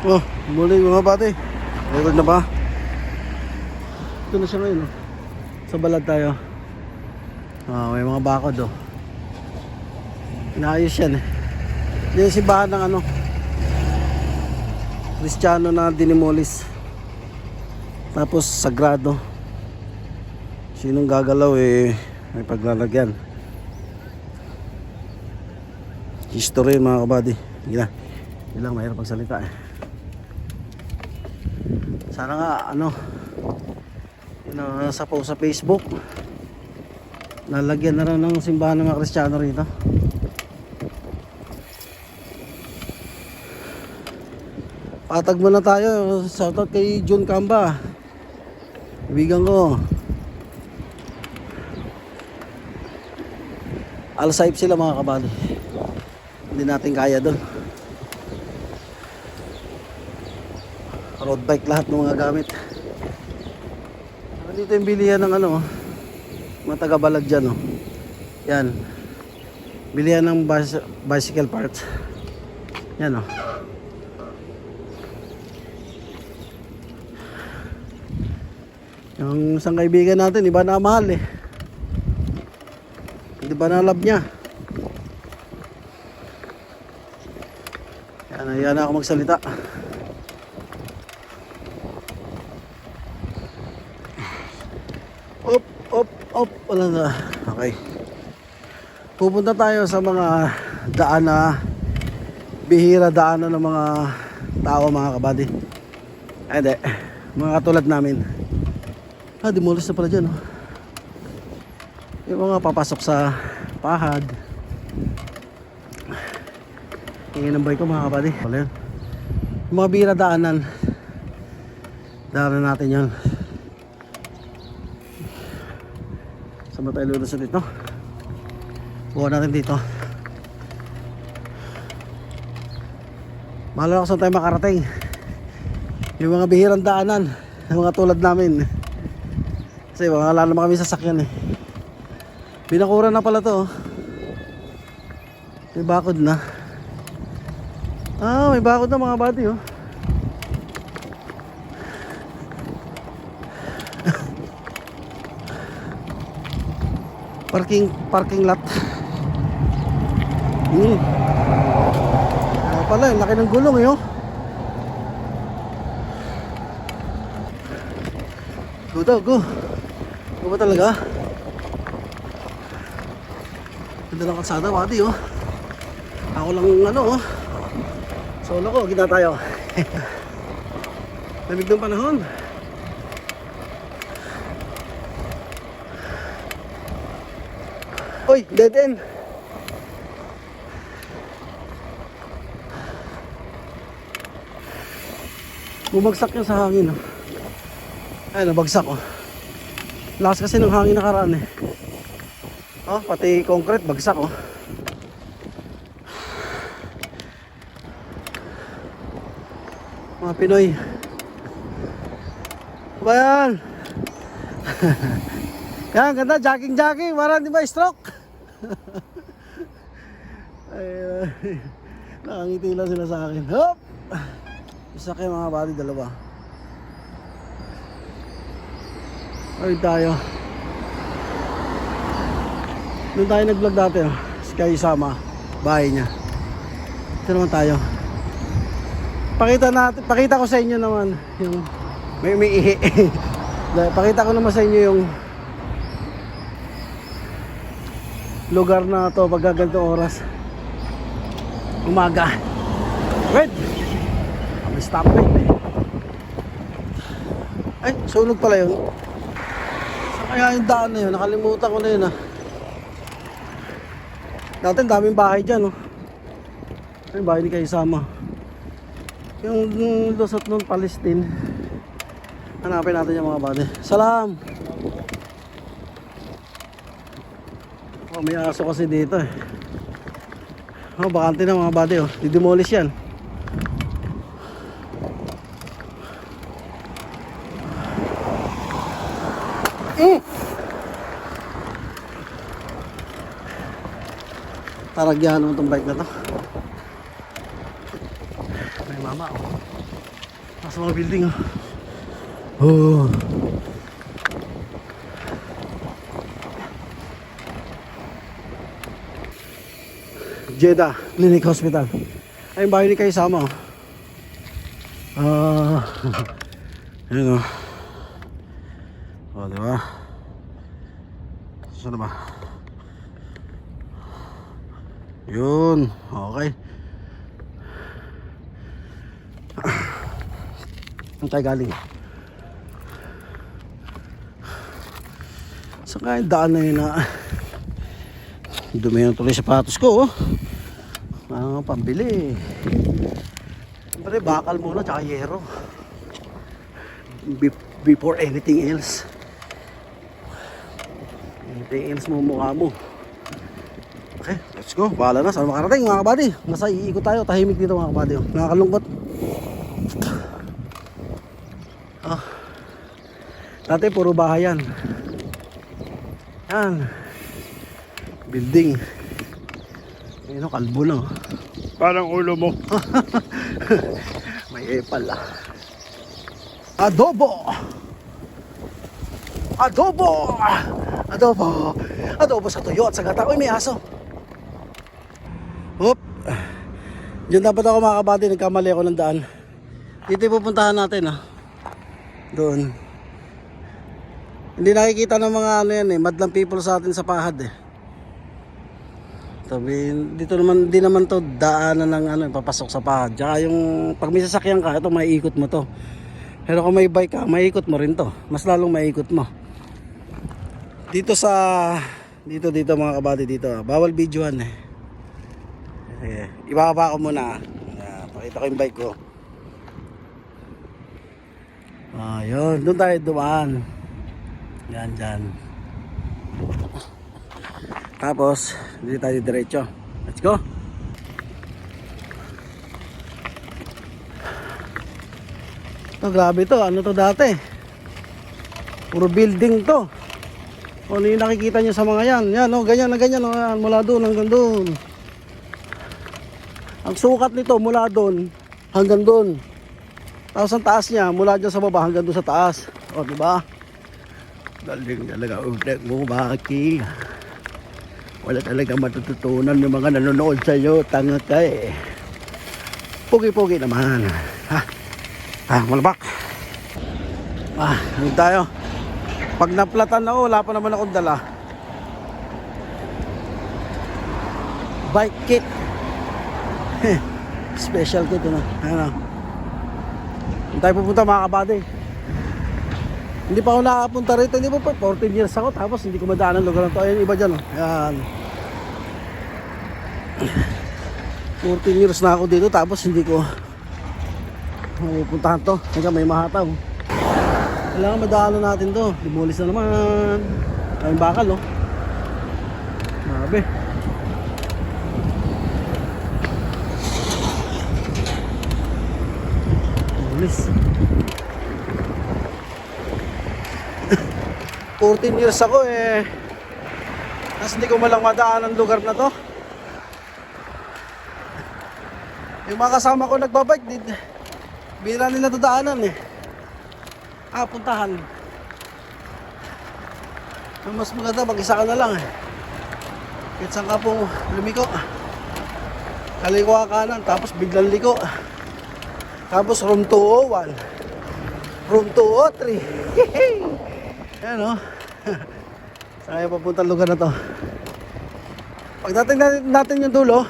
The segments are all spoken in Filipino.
Oh, muli mga pati. Record na ba? Ito na siya ngayon. Oh. Sa balad tayo. May mga bakod oh. Inaayos yan eh. Yan yung simbahan ng ano, Kristiyano na dinimolis. Tapos sagrado. Sinong gagalaw eh may paglalagyan. History mga kabady. Hindi lang mahirap magsalita eh. Sana nga ano, nasa post sa Facebook, nalagyan na rin ng simbahan ng mga Kristiyano rito. Patag muna tayo. Shoutout kay John Camba, ibigan ko. Alsaip sila mga kabali. Hindi natin kaya doon. Road bike lahat ng mga gamit. Dito yung bilihan ng ano, mga taga-balad dyan oh. Yan, bilihan ng bicycle parts. Yan oh. Yung isang kaibigan natin, iba na mahal eh. Hindi ba na love niya? Yan na ako magsalita. Op, wala na. Okay. Pupunta tayo sa mga daan na bihira daanan ng mga tao mga kabady. Ay hindi, mga katulad namin. Demolis na pala dyan oh. Yung mga papasok sa pahad. Tingin ng bike ko mga kabady. Wala yun. Yung mga bihira daanan natin yan. Saan ba tayo lulusan dito? Buha natin dito. Mahal ako saan tayo makarating. Yung mga bihirang daanan, yung mga tulad namin. Kasi wala naman kami sasakyan eh. Binakura na pala to oh. May bakod na. May bakod na mga buddy oh. Parking lot. Pala, laki ng gulong eh oh. Go daw, go. Go ba talaga? Ganda ng kalsada, buddy oh. Ako lang ano oh. Solo ko, kita tayo. Lamig ng panahon. Oy, dead end. Bumagsak yan sa hangin oh. Ay, nabagsak oh. Lakas kasi ng hangin nakaraan eh. Oh, pati concrete bagsak oh. Mga Pinoy. Ba yan? Yan, ganda, jogging, para di ba stroke? Ay, nakangiti lang sila sa akin. Hop! Isa kayo mga buddy, dalawa. Ay tayo. Doon tayo nag-vlog dati oh. Sky Sama, bahay niya. Ito naman tayo. Pakita ko sa inyo naman yung may ihi. Pakita ko naman sa inyo yung lugar na to pag ganitong oras. Umaga. Wait. May stoplight eh. Ay, sunog pala yun. Saan kaya yung daan na yun? Nakalimutan ko na yun ah. Dati daming bahay dyan oh. Yung bahay ni Kaisama. Yung lusot nun Palestine. Hanapin natin yung mga bade. Salam! Oh, may aso kasi dito eh. Oh, bakante na mga bade oh. Didemolish yan. Taragyahan mo itong bike na to. May mama oh. Sa mga building oh. Oh. Jeddah Clinic Hospital. Ay, yung bahay ni Kay Sama oh. Yun oh. Oh, diba? Saan na ba? Yun, okay. Ang tayo galing. Saan kaya yung daan na yun na dumi na tuloy sapatos ko oh. Pambili. Siyempre bakal muna tsaka yero before anything else. Anything else mo mukha mo. Okay, let's go. Bahala na. Saan makarating mga kabady? Nasa iikot tayo. Tahimik dito mga kabady. Nakakalungkot. Dati puro bahay yan. Yan. Building. Ayun, kalbo lang. Parang ulo mo. May epal ah. Adobo! Adobo! Adobo! Adobo sa tuyo at sa gata. Uy, may aso. Hop! Diyan dapat ako mga kabady. Nagkamali ako ng daan. Dito pupuntahan natin ah. Doon. Hindi nakikita ng mga ano yan eh. Madlang people sa atin sa pahad eh. Sabi, dito naman, di naman to daanan ng ano, papasok sa pahad. Tsaka yung pag may sasakyan ka, ito maiikot mo to. Pero kung may bike ka, maiikot mo rin to. Mas lalong maiikot mo. Dito sa dito mga kabady dito. Bawal videohan eh. Sige, ibababa ko muna. Pakita ko yung bike ko. Yun, doon tayo dumaan. Yan dyan. Tapos, dito tayo diretso. Let's go. Grabe to. Ano to dati? Puro building to. Ano yung nakikita nyo sa mga yan? Yan o, ganyan na ganyan o. Mula doon hanggang doon. Ang sukat nito mula doon hanggang doon. Tapos ang taas niya mula dyan sa baba hanggang doon sa taas. O, diba? Galing talaga ulit mo, Baki. Wala talaga matututunan yung mga nanonood sa'yo. Tanga ka eh. Pugi-pugi naman. Malabak. Ano tayo? Pag naplatan ako, wala pa naman akong dala. Bike kit. Special kit yun. Ano? Hindi tayo pupunta mga kabady. Hindi pa ako nakapunta rito. Hindi pa 14 years ako. Tapos hindi ko madaan ang lugar na to. Ayan iba dyan. Ayan. 14 years na ako dito. Tapos hindi ko mapupuntahan to. Hanggang may mahataw. Kailangan madaanan natin to. Dimulis na naman. Ay bakal oh. Grabe. Dimulis. 14 years ako eh. Tapos hindi ko malang madaan ang lugar na to. Yung mga kasama ko nagbabike din. Bira nila dadaanan eh. Puntahan. Ang mas maganda mag-isa ka na lang eh. Kahit saan ka po lumiko. Kaliko ka kanan tapos biglang liko. Tapos room 201. Room 203. Ayan o. Saan kayo papunta lugar na to? Pagdating natin yung dulo,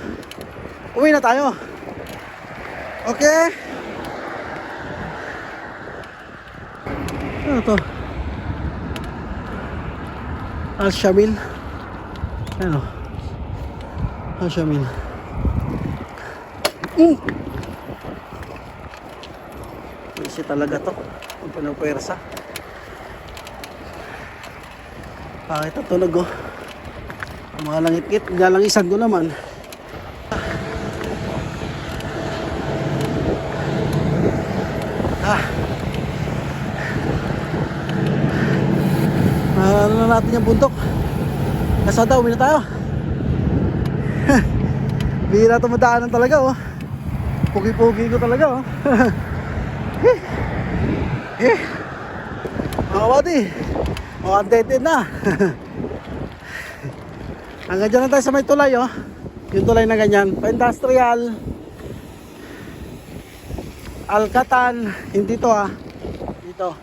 uwi na tayo. Okay? Ano to? Al-Shamil. Ayan o. Al-Shamil. Easy talaga to. Ang pinapwersa. Pangit ang tunog oh. Ang mga langit-ngit, nalangisan ko naman. Ano na natin yung bundok. Kasada, uwi na tayo. Bihira ito madaanan talaga oh. Pugi-pugi ko talaga oh. Mga kabady, mga dead na. Hanggang dyan na tayo sa may tulay, oh. Yung tulay na ganyan, pa-industrial Alcatan, hindi to ah, dito.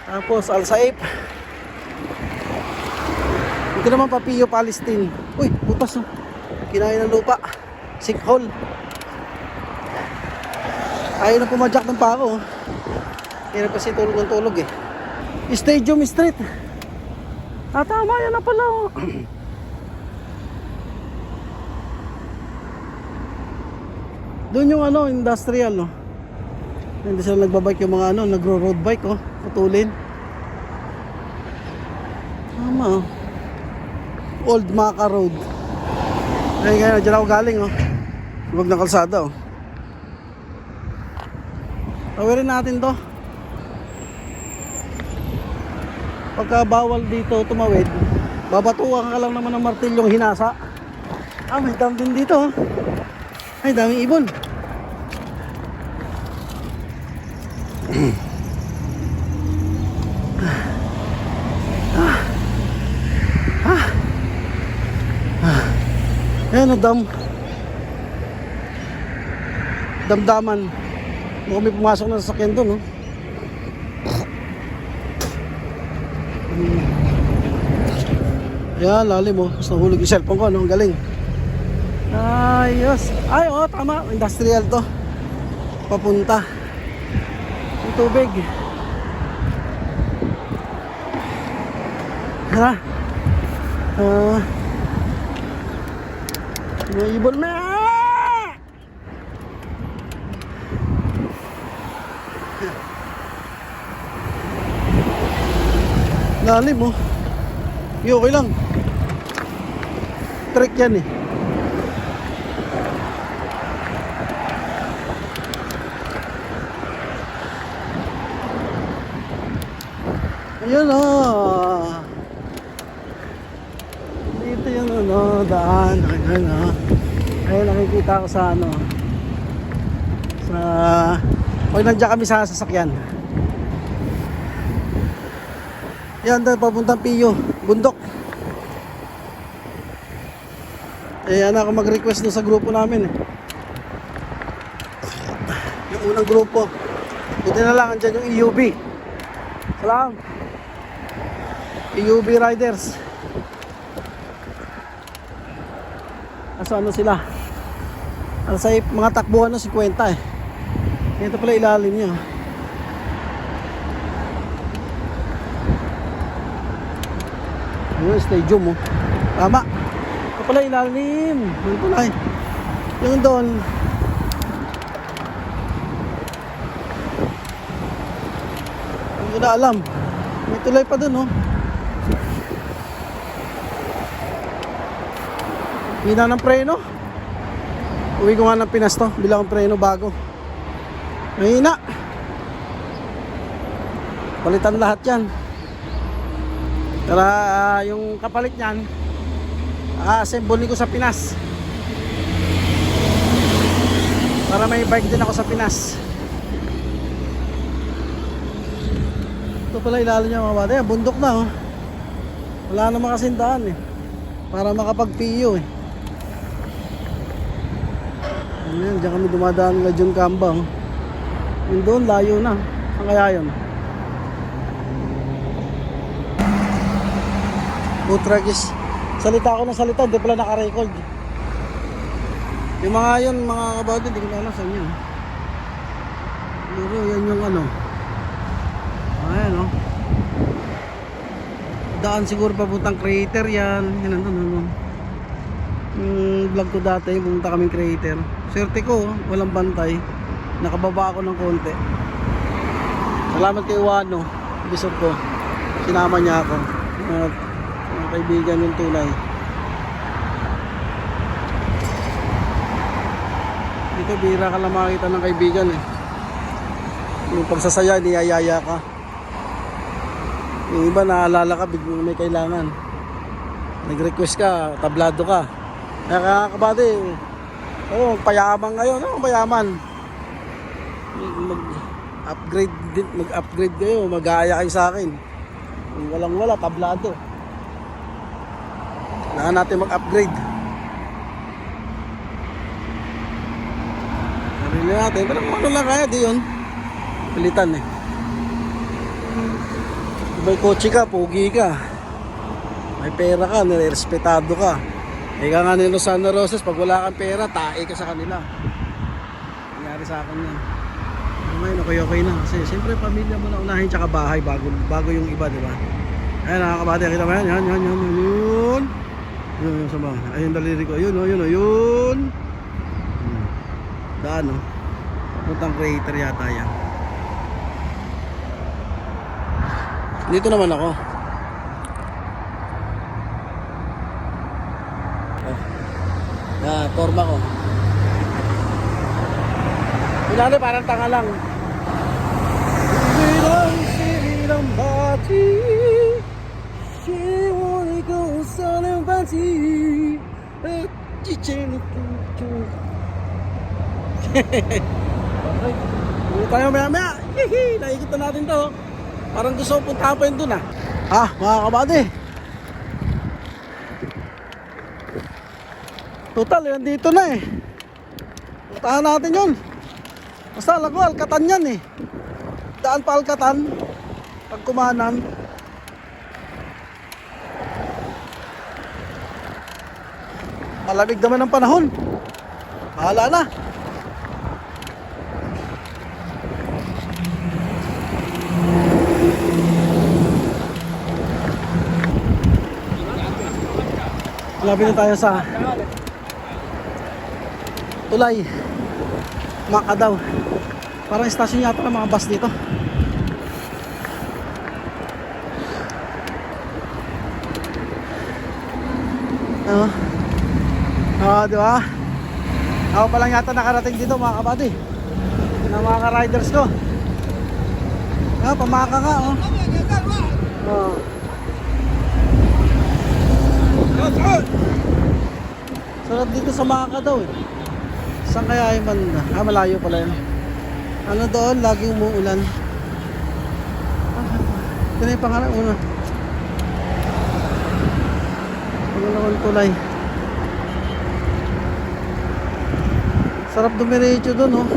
Tapos Al-Saif. Ito naman Papillo Palestine. Uy, butas oh. Kinain ng lupa. Sinkhole. Ayaw na pumadyak ng pako oh. Hirap kasi tulog ng tulog eh. Stadium Street. Ah, tama yan na pala oh. Doon yung ano, industrial no. Hindi sila nagbabike yung mga ano, nagro-road bike oh, putulin. Tama oh. Old Maca Road. Ay ngayon, dyan ako galing oh. Huwag ng kalsada oh. Tawirin natin to. Pagka bawal dito tumawid, babatukan ka lang naman ng martilyong hinasa. Ah, may dam din dito oh. Ay, daming ibon. Ayan o, damdaman. Mukhang may pumasok na sasakyan doon, no? Ayan, lalim, oh. Mas nahulog yung cellphone ko, no? Ang galing. Ayos. Ay, oh, tama. Industrial to. Papunta. Yung tubig. Ha? Mga ibon na. Lalim, oh. Okay lang. Trek yan, eh. Ayun oh. Dito yung ano, daan. Ayun oh. Ayun nakikita ko sa ano. Sa pag nandiyan kami sa sasakyan. Yan doon papuntang Piyo, bundok. Eh ano ako mag-request doon sa grupo namin eh. Yung unang grupo. Buti na lang andyan yung EUB. Salam. EUB Riders. Asa ano sila? Sa mga takbuhan no 50 eh. Ito pala ilalim niya. Yung stadium oh. Tama. Ito pala ilalim. Yung pala eh. Yung doon. Hindi ko na alam. May tulay pa doon oh. Hina ng preno. Uwi ko nga ng Pinas to. Bila akong preno bago. Mahina. Palitan lahat yan. Pero yung kapalit nyan, assemble ko sa Pinas. Para may bike din ako sa Pinas. Ito pala ilalim niya mga bata. Bundok na oh. Wala namang kasindaan eh. Para makapag-PU eh. Ayan, diyan kami dumadaan ng John Camba oh. Yung doon, layo na. Saan kaya yun? Utragis. Salita ako ng salita, hindi pala naka-record. Yung mga yun, mga kabado, hindi ko na alam saan yun. Pero yan yung ano. Ayan oh. Daan siguro papuntang crater yan. Yan nandun. Yung vlog ko dati, pumunta kaming crater. Swerte ko, walang bantay. Nakababa ako ng konti. Salamat kay Wano, bisog ko. Sinama niya ako. Mga kaibigan yung tunay. Dito bira ka lang makakita ng kaibigan eh. Yung pagsasaya, niyayaya ka. Yung iba naalala ka, biglang may kailangan. Nag-request ka, tablado ka. Nakakabate, Oo, payaman ngayon. Ano payaman? Mag-upgrade din, mag-upgrade kayo, mag-aaya kayo sa akin. Kung walang wala, tablado. Kailangan natin mag-upgrade. Sarili natin, pero kung ano lang kaya, di yun. Pilitan eh. May kotse ka, pogi ka. May pera ka, nirespetado ka. Ika nga ni Lozano Roses, pag wala kang pera, tae ka sa kanila. Nangyari sa akin yan. Ngayon, okay na. Kasi siyempre pamilya mo na unahin, tsaka bahay bago yung iba, di ba? Ayan, nakakabati. Kita mo yan? Yan. Yun yung sama. Ayun, daliri ko. Yun. Daan, no? Puntang crater yata yan. Dito naman ako. Forma ko. Pinali parang tanga lang. Bilang bati, she wanna go sa bati. Okay. Tayo maya. Naikot na natin to. Parang gusto ko punta pa yun dun ah. Mga kabady. Total, nandito na eh. Puntahan natin yun. Basta alam ko, Alcatan yan eh. Daan pa Alcatan. Pagkumanan. Malamig naman ang panahon. Bahala na. Malapit na tayo sa Tulay, Macadaw. Parang istasyon yata ng mga bus dito. Di ba? Ako pa lang yata nakarating dito mga kabady. Ng mga ka-riders ko. Pamaka nga oh. Sarap dito sa Macadaw eh. Saan kaya yung banda? Malayo pala yun. Ano doon? Laging umuulan. Ito na yung pangarap una. Pangalawang tulay. Sarap dumiretso doon oh.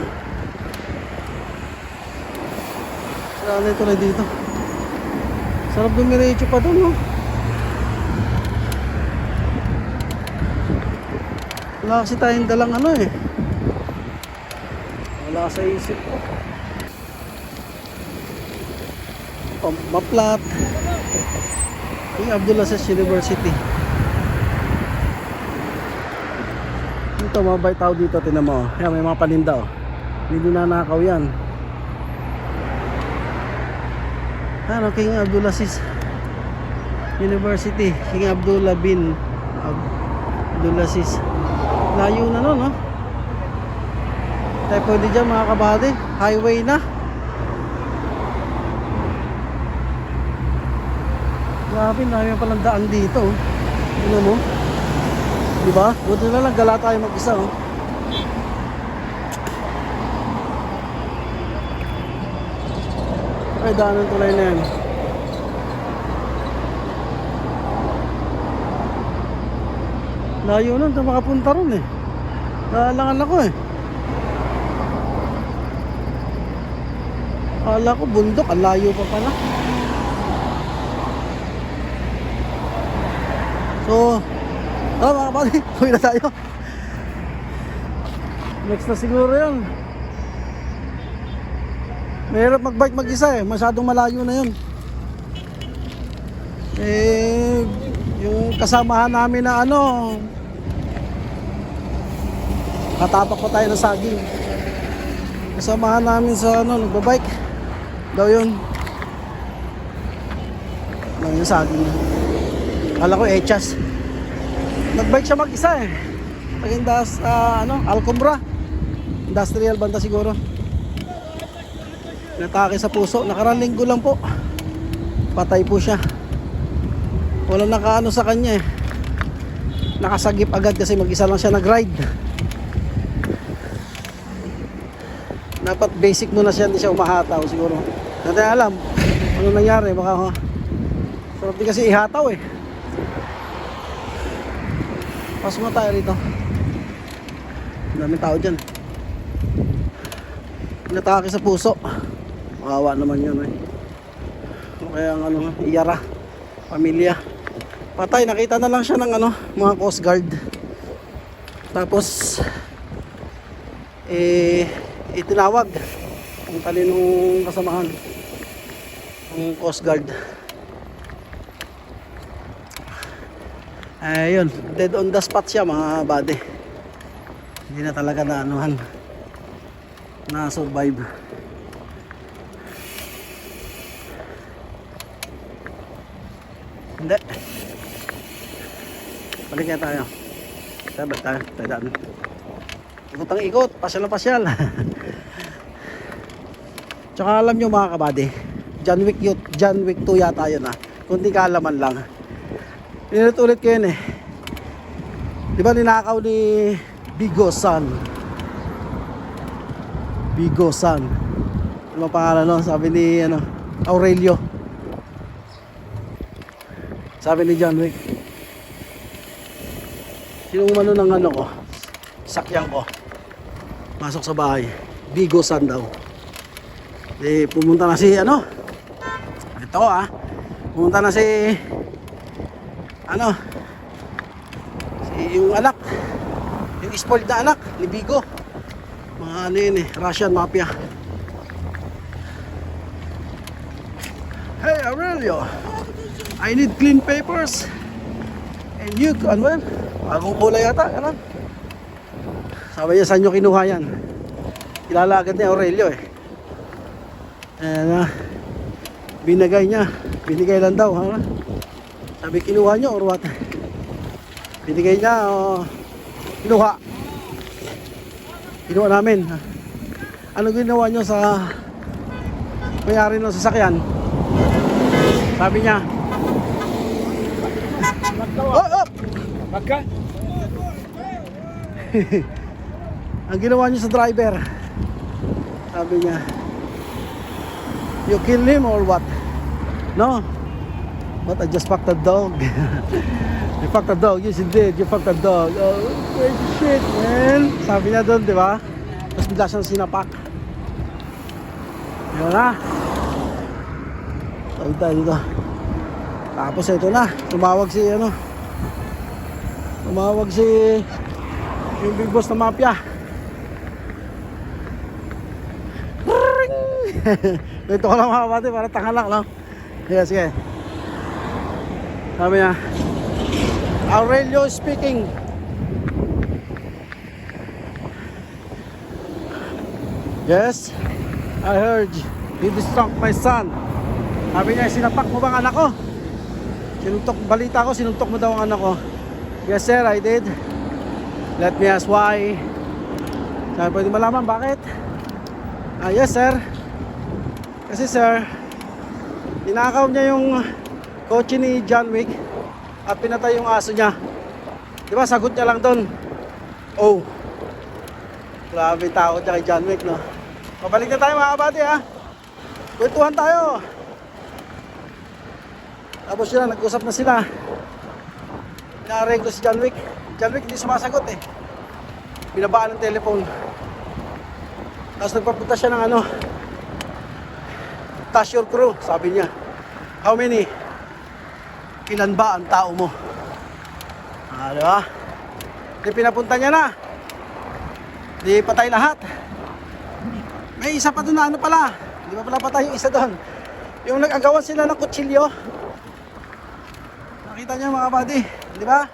Saan na yung tulay dito? Sarap dumiretso pa doon oh. Wala kasi tayong dalang ano eh. Wala sa isip ko. Maplat. Yung Abdulaziz University. Ito, mabait tao dito. Tinan mo. Yan, may mga paninda oh. Hindi nanakaw yan. Ano, King Abdulaziz University. King Abdullah bin Abdulaziz. Layo na nun, no? Tayo pwede dyan mga kabady. Highway na. Grabe, namin palang daan dito. Ano mo? Diba? Buti na lang, gala tayo mag-isa, oh. Ay, daan ng tulay na yan. Layo nun, ito makapunta ron eh. Naalangan ako eh. Akala ko bundok, ang layo pa pala. So, mga kapatid, huwi na tayo. Next na siguro yun. Mahirap magbike mag-isa eh, masyadong malayo na yun. Yung kasamahan namin na ano, katapak pa tayo ng saging. Kasamahan namin sa ano, nagbabike daw yun. Ano yung saging. Kala ko echas. Nagbike siya mag-isa eh. Pag-indas, Alcombra Industrial banda siguro. Natake sa puso. Nakarang linggo lang po. Patay po siya. Walang nakaano sa kanya eh. Nakasagip agad kasi mag-isa lang siya nag-ride. Dapat basic muna siya, hindi siya umahataw siguro. Natin alam ano nangyari, baka sarap din kasi ihataw eh. Pasok na tayo rito. Ang daming tao dyan. Inatake sa puso. Makawa naman yun eh. Kaya ang ano, iyara pamilya. Patay, nakita na lang siya ng ano, mga Coast Guard. Tapos itinawag ang talinong kasamahan ng Coast Guard. Ayun, dead on the spot siya mga buddy. Hindi na talaga na anuhan, na survive. Hindi. Balik na tayo. Sabi tayo, tayo. Ikot ang ikot, pasyal na pasyal. Tsaka alam nyo mga kabady, John Wick 2 yata yun ah. Kunting kaalaman lang. Ulit ko yun eh. Diba ninakaw ni Bigo San? Bigo San. Ano ba pangalan no? Sabi ni ano, Aurelio. Sabi ni John Wick, sinong umano ng ano ko, sakyan ko, masok sa bahay, Bigo San daw. Pumunta na si ano, ito ah, pumunta na si ano, si yung anak, yung spoiled na anak ni Bigo, mga ano yun eh, Russian mafia. Hey Aurelio, I need clean papers. And you, ano yan? Bagong kulay yata, ganun. Sabi niya, saan nyo kinuha yan? Kilala agad ni Aurelio eh. Ayan, binigay niya. Binigay lang daw. Ha? Sabi, kinuha nyo or what? Binigay niya o kinuha? Kinuha namin. Ano ginawa nyo sa may-ari ng sasakyan? Sabi niya, oh! Magka? Ang ginawa niyo sa driver, sabi niya, you kill him or what? No, but I just fucked the dog. You fucked the dog, yes you did, you fucked the dog. Oh, crazy shit man. Sabi niya doon, di ba? Tapos bigla siyang sinapak. Yun na. Sabi tayo dito. Tapos ito na, tumawag si yung big boss na mafia. Ito ko lang mga kapatid, para tanga lang, no? Sige. Sabi niya, Aurelio speaking. Yes, I heard you distract my son. Sabi niya, sinapak mo bang anak ko? Balita ko, sinuntok mo daw ang anak ko. Yes sir, I did. Let me ask why. Sabi, pwede malaman bakit? Yes sir. Kasi sir, tinakaw niya yung kotse ni John Wick at pinatay yung aso niya. Diba sagot niya lang doon, oh. Grabe takot niya kay John Wick, no? Pabalik na tayo mga kabady ha. Kwentuhan tayo. Tapos yun, nag-usap na sila. Inaareng ko si John Wick. John Wick hindi sumasagot eh. Binabaan ng telephone. Tapos nagpapunta siya ng ano, task your crew, sabi niya. How many? Ilan ba ang tao mo? Diba? Di pinapunta niya na. Di patay lahat. May isa pa doon na ano pala. Di ba pala patay yung isa doon? Yung nag-agawan sila ng kutsilyo. Nakita niyo mga buddy, di ba?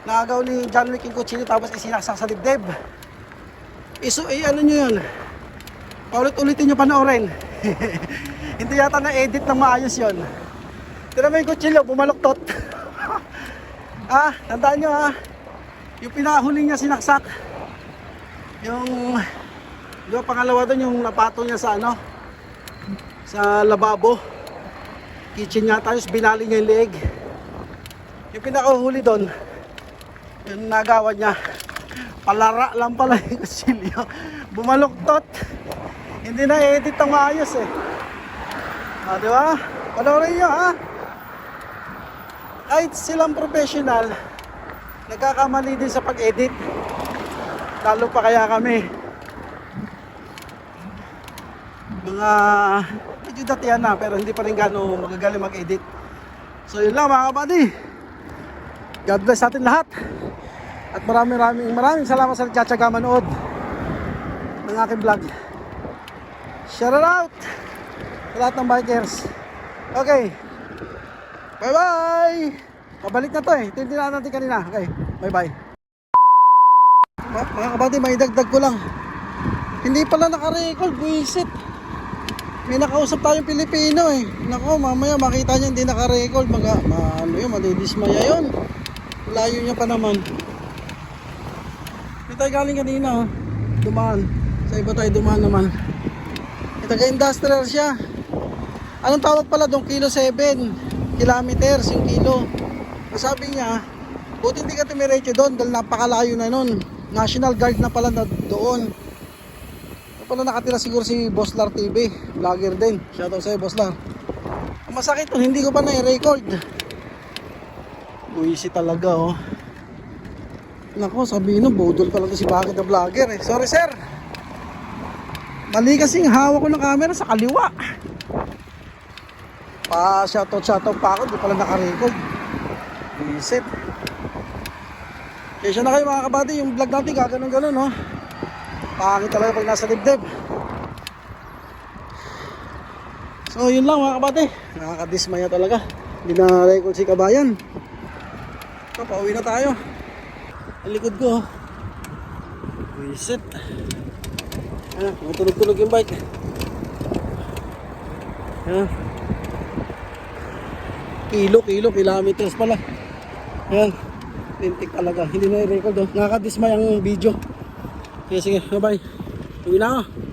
Naagaw ni John Wick yung kutsilyo tapos isinaksak sa dibdib. Ano nyo yun? Paulit-ulitin nyo panoorin. Hindi yata na-edit ng maayos yun. Tira mo yung kutsilyo, bumaloktot. Tandaan nyo yung pinakahuli niya sinaksak. Yung, di ba pangalawa doon yung napatong niya sa ano? Sa lababo. Kitchen niya, tapos binali niya yung leeg. Yung pinakahuli doon, yung nagawa niya, palara lang pala yung kutsilyo. Bumaloktot. Hindi na edit ang maayos eh. Ah, di ba? Panoorin nyo ha. Kahit silang professional, nagkakamali din sa pag-edit. Lalo pa kaya kami. Mga medyo datihan na pero hindi pa rin gano'ng magagaling mag-edit. So yun lang mga kabady. God bless atin lahat. At maraming salamat sa nagtsatsaga manood ng aking vlog. Shout out sa lahat ng bikers. Okay. Bye bye. Pabalik na to eh. Ito yung tinaan natin kanina. Okay. Bye bye. Mga kabady, may dagdag ko lang. Hindi pala naka-record. Buisit. May nakausap tayong Pilipino eh. Nako, mamaya makita niya hindi naka-record. Ano yun, madidismaya yun. Layo niya pa naman. May tayo galing kanina oh. Dumaan. Sa iba tayo dumaan naman. Taga-industrial siya. Anong tawag pala doon? Kilo 7 kilometers yung kilo. Sabi niya, buti hindi ka tumiretso doon dahil napakalayo na nun. National Guard na pala na doon. Pala nakatira siguro si Bosslar TV, vlogger din. Shoutout sa'yo Bosslar. Ang masakit nun, hindi ko pa na-record. Buwisi talaga oh. Nako, sabihin nung budol pala si Bakit na vlogger eh. Sorry sir. Mali kasing hawak ko ng camera sa kaliwa. Shoutout pa ako, di pala naka-record. Buwisit. Kaya na kayo mga kabady, yung vlog natin gaganon-ganon oh. Pangit talaga pag nasa dibdib. So yun lang mga kabate. Nakakadismaya talaga. Hindi na record si kabayan. So pauwi na tayo. Ang likod ko. Reset. Ayan, tunog-tunog yung bike. Ayan. Kilometers pala. Ayan. Lintik talaga. Hindi na i-record oh. Nakakadismaya ang video. Okay, sige, bye-bye. Uwi na ako.